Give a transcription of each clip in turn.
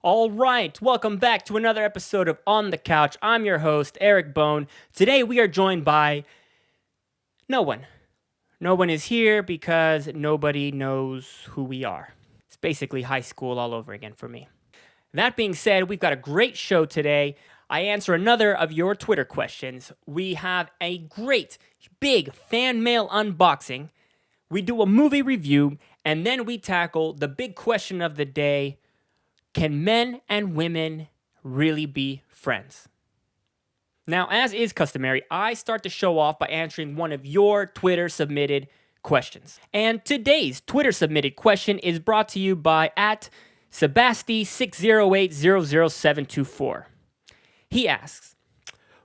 All right, welcome back to another episode of On the Couch. I'm your host, Eric Bone. Today we are joined by no one. No one is here because nobody knows who we are. It's basically high school all over again for me. That being said, we've got a great show today. I answer another of your Twitter questions. We have a great, big fan mail unboxing. We do a movie review, and then we tackle the big question of the day. Can men and women really be friends? Now, as is customary, I start the show off by answering one of your Twitter submitted questions. And today's Twitter submitted question is brought to you by @Sebasti60800724. He asks,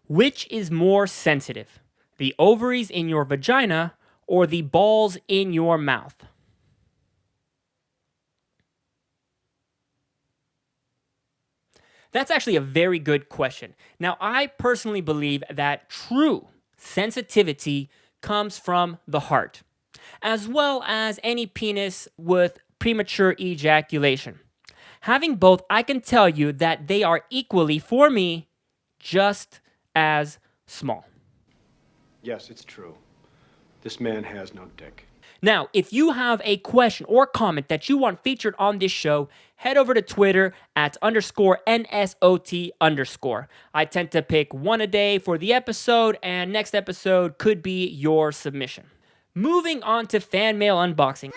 which is more sensitive, the ovaries in your vagina or the balls in your mouth? That's actually a very good question. Now, I personally believe that true sensitivity comes from the heart, as well as any penis with premature ejaculation. Having both, I can tell you that they are equally, for me, just as small. Yes, it's true. This man has no dick. Now, if you have a question or comment that you want featured on this show, head over to Twitter @_NSOT_. I tend to pick one a day for the episode, and next episode could be your submission. Moving on to fan mail unboxing.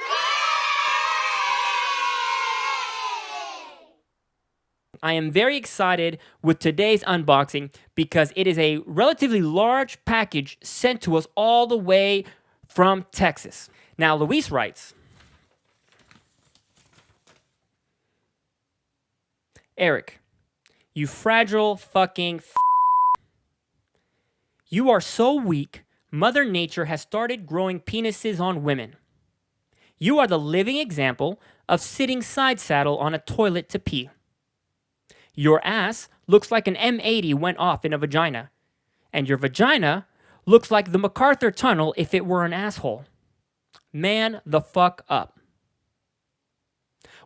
I am very excited with today's unboxing because it is a relatively large package sent to us all the way from Texas. Now, Luis writes, Eric, you fragile fucking You are so weak, Mother Nature has started growing penises on women. You are the living example of sitting side saddle on a toilet to pee. Your ass looks like an M80 went off in a vagina, and your vagina looks like the MacArthur Tunnel if it were an asshole. Man the fuck up.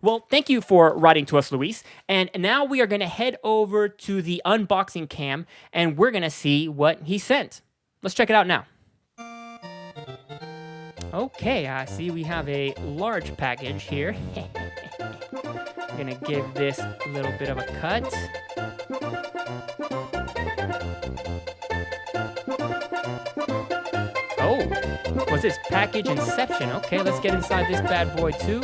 Well, thank you for writing to us, Luis. And now we are going to head over to the unboxing cam and we're going to see what he sent. Let's check it out now. Okay, I see we have a large package here. I'm going to give this a little bit of a cut. Oh, what's this? Package Inception. Okay, let's get inside this bad boy too.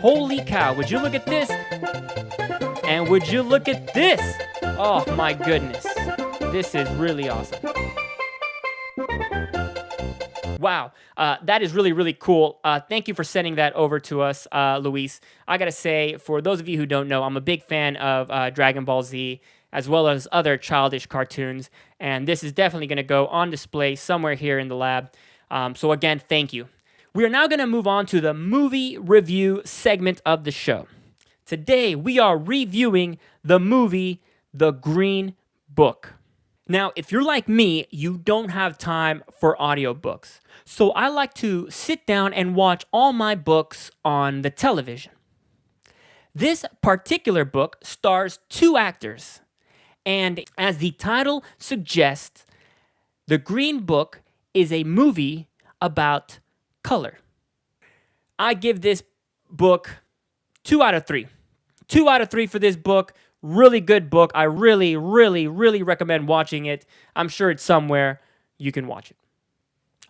Holy cow, would you look at this? And would you look at this? Oh my goodness. This is really awesome. Wow, that is really, really cool. Thank you for sending that over to us, Luis. I gotta say, for those of you who don't know, I'm a big fan of Dragon Ball Z, as well as other childish cartoons, and this is definitely going to go on display somewhere here in the lab. So again, thank you. We are now going to move on to the movie review segment of the show. Today, we are reviewing the movie The Green Book. Now, if you're like me, you don't have time for audiobooks. So I like to sit down and watch all my books on the television. This particular book stars two actors. And as the title suggests, The Green Book is a movie about color. I give this book 2 out of 3. 2 out of 3 for this book. Really good book. I really, really, really recommend watching it. I'm sure it's somewhere you can watch it.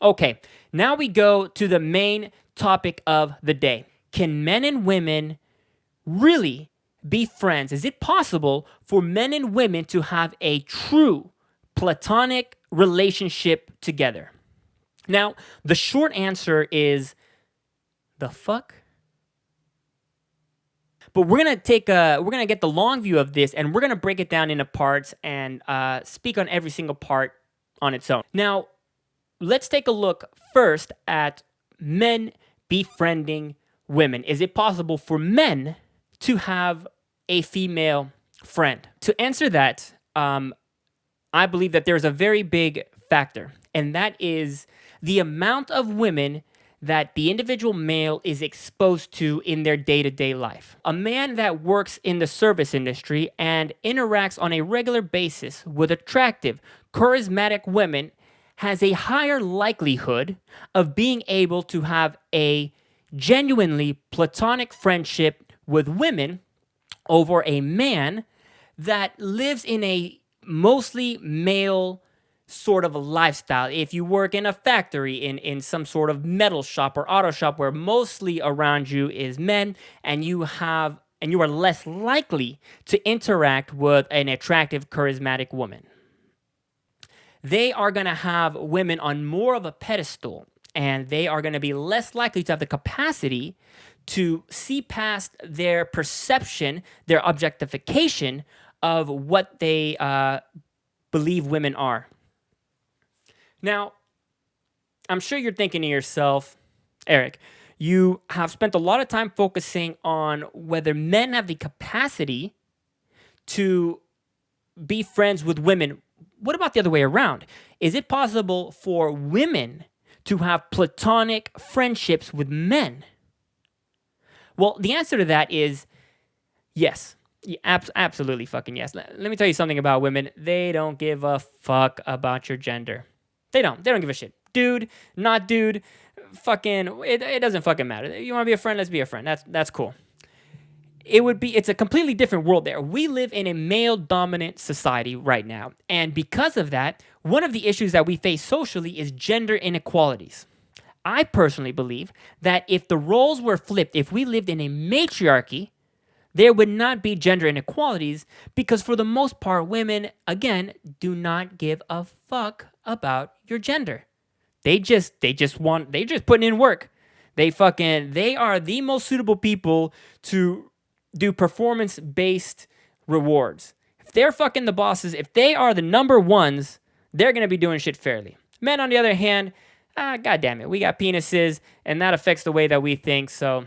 Okay, now we go to the main topic of the day. Can men and women really be friends? Is it possible for men and women to have a true platonic relationship together? Now, the short answer is the fuck. But we're gonna get the long view of this, and we're gonna break it down into parts and speak on every single part on its own. Now, let's take a look first at men befriending women. Is it possible for men to have a female friend? To answer that, I believe that there's a very big factor, and that is the amount of women that the individual male is exposed to in their day-to-day life. A man that works in the service industry and interacts on a regular basis with attractive, charismatic women has a higher likelihood of being able to have a genuinely platonic friendship with women over a man that lives in a mostly male sort of a lifestyle. If you work in a factory, in some sort of metal shop or auto shop where mostly around you is men, and you are less likely to interact with an attractive, charismatic woman. They are going to have women on more of a pedestal, and they are going to be less likely to have the capacity to see past their perception, their objectification of what they believe women are. Now, I'm sure you're thinking to yourself, Eric, you have spent a lot of time focusing on whether men have the capacity to be friends with women. What about the other way around? Is it possible for women to have platonic friendships with men? Well, the answer to that is yes. Yeah, absolutely fucking yes. Let me tell you something about women. They don't give a fuck about your gender. They don't give a shit. Dude, not dude, fucking, it doesn't fucking matter. You want to be a friend? Let's be a friend. That's cool. It's a completely different world there. We live in a male-dominant society right now. And because of that, one of the issues that we face socially is gender inequalities. I personally believe that if the roles were flipped, if we lived in a matriarchy, there would not be gender inequalities because for the most part, women, again, do not give a fuck about your gender. They just putting in work. They are the most suitable people to do performance-based rewards. If they're fucking the bosses, if they are the number ones, they're going to be doing shit fairly. Men, on the other hand, God damn it, we got penises, and that affects the way that we think, so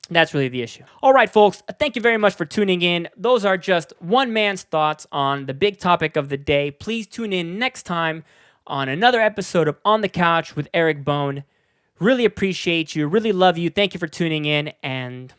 that's really the issue. All right, folks, thank you very much for tuning in. Those are just one man's thoughts on the big topic of the day. Please tune in next time on another episode of On the Couch with Eric Bone. Really appreciate you, really love you. Thank you for tuning in, and